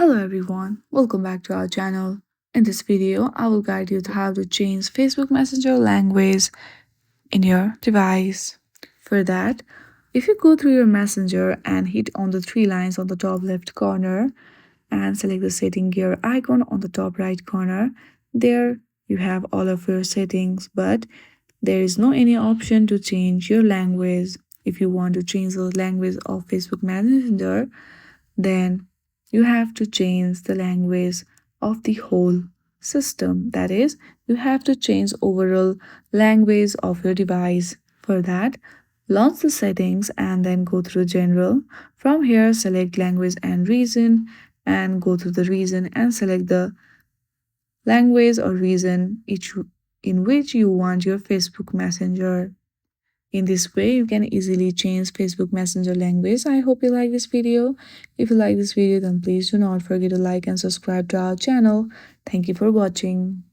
Hello everyone, welcome back to our channel. In this video, I will guide you to how to change Facebook Messenger language in your device. For that, if you go through your Messenger and hit on the three lines on the top left corner and select the setting gear icon on the top right corner, there you have all of your settings, but there is no any option to change your language. If you want to change the language of Facebook Messenger, then you have to change the language of the whole system. That is, you have to change overall language of your device. For that, launch the settings and then go through general. From here, select language and region and go to the region and select the language or region in which you want your Facebook Messenger. In this way, you can easily change Facebook Messenger language. I hope you like this video. If you like this video, then please do not forget to like and subscribe to our channel. Thank you for watching.